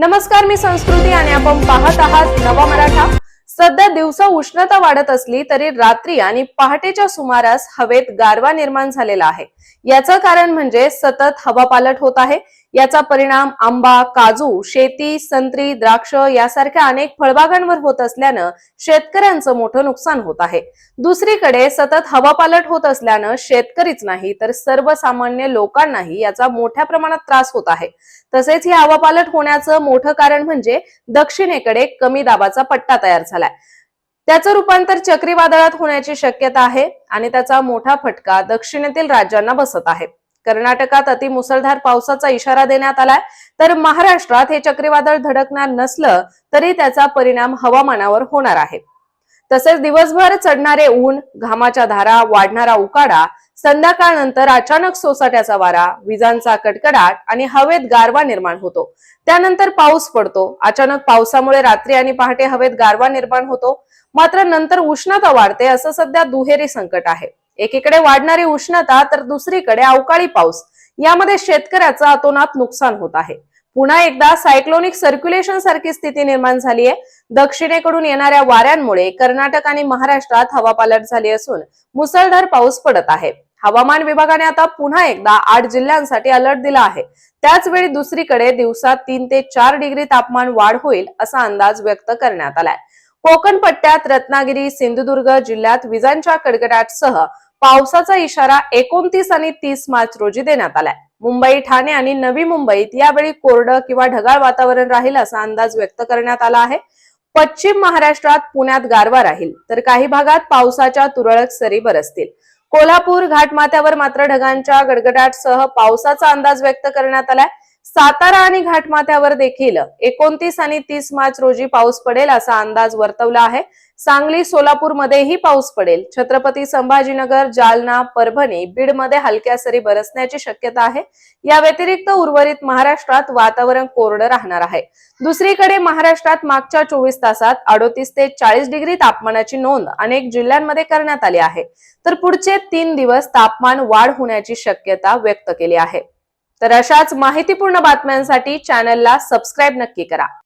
नमस्कार, मी संस्कृती आणि आपण पाहत आहात नवा मराठा। सध्या दिवसा उष्णता वाढत असली तरी रात्री आणि पहाटेच्या सुमारास हवेत गारवा निर्माण झालेला आहे। याचं कारण म्हणजे सतत हवा पालट होत आहे। याचा परिणाम आंबा, काजू, शेती, संत्री, द्राक्ष यासारख्या अनेक फळबागांवर होत असल्यानं शेतकऱ्यांचं मोठं नुकसान होत आहे। दुसरीकडे सतत हवा पालट होत असल्यानं शेतकरीच नाही तर सर्वसामान्य लोकांनाही याचा मोठ्या प्रमाणात त्रास होत आहे। तसेच ही हवा पालट होण्याचं मोठं कारण म्हणजे दक्षिणेकडे कमी दाबाचा पट्टा तयार झालाय। त्याचं रूपांतर चक्रीवादळात होण्याची शक्यता आहे आणि त्याचा मोठा फटका दक्षिणेतील राज्यांना बसत आहे। कर्नाटकात अति मुसळधार पावसाचा इशारा देण्यात आलाय, तर महाराष्ट्रात हे चक्रीवादळ धडकणार नसलं तरी त्याचा परिणाम हवामानावर होणार आहे। तसेच दिवसभर चढणारे ऊन, घामाच्या धारा, वाढणारा उकाडा, संध्याकाळनंतर अचानक सोसाट्याचा वारा, विजांचा कडकडाट आणि हवेत गारवा निर्माण होतो। त्यानंतर पाऊस पडतो। अचानक पावसामुळे रात्री आणि पहाटे हवेत गारवा निर्माण होतो, मात्र नंतर उष्णता वाढते। असं सध्या दुहेरी संकट आहे। एकीकडे वाढणारी उष्णता तर दुसरीकडे अवकाळी पाऊस, यामध्ये शेतकऱ्याचं अतोनात नुकसान होत आहे। पुन्हा एकदा सायक्लोनिक सर्क्युलेशन सारखी स्थिती निर्माण झाली आहे। दक्षिणेकडून येणाऱ्या वाऱ्यांमुळे कर्नाटक आणि महाराष्ट्रात हवा पालट झाली असून मुसळधार पाऊस पडत आहे। हवामान विभागाने आता पुन्हा एकदा 8 जिल्ह्यांसाठी अलर्ट दिला आहे। त्याच वेळी दुसरीकडे दिवसात 3 ते 4 डिग्री तापमान वाढ होईल असा अंदाज व्यक्त करण्यात आलाय। कोकण पट्ट्यात रत्नागिरी, सिंधुदुर्ग जिल्ह्यात विजांच्या कडकडाटासह पावसाचा इशारा 29 आणि 30 मार्च रोजी देण्यात आलाय। मुंबई, ठाणे आणि नवी मुंबईत यावेळी कोरडं किंवा ढगाळ वातावरण राहील असा अंदाज व्यक्त करण्यात आला आहे। पश्चिम महाराष्ट्रात पुण्यात गारवा राहील, तर काही भागात पावसाच्या तुरळक सरी बरसतील। कोल्हापूर घाटमाथ्यावर मात्र ढगांच्या गडगडाटासह पावसाचा अंदाज व्यक्त करण्यात आलाय। सातारा आणि घाटमाथ्यावर देखील 29 आणि 30 मार्च रोजी पाऊस पडेल असा अंदाज वर्तवला आहे। सांगली, सोलापूर मध्येही पाऊस पडेल। छत्रपती संभाजीनगर, जालना, परभणी, बीड मध्ये हलक्या सरी बरसण्याची शक्यता आहे। या व्यतिरिक्त उर्वरित महाराष्ट्रात वातावरण कोरडं राहणार आहे। दुसरीकडे महाराष्ट्रात मागच्या 24 तासात 38 ते 40 डिग्री तापमानाची नोंद अनेक जिल्ह्यांमध्ये करण्यात आली आहे। तर पुढचे 3 दिवस तापमान वाढ होण्याची शक्यता व्यक्त केली आहे। तर अशाच माहितीपूर्ण बातम्यांसाठी चॅनलला सबस्क्राइब नक्की करा।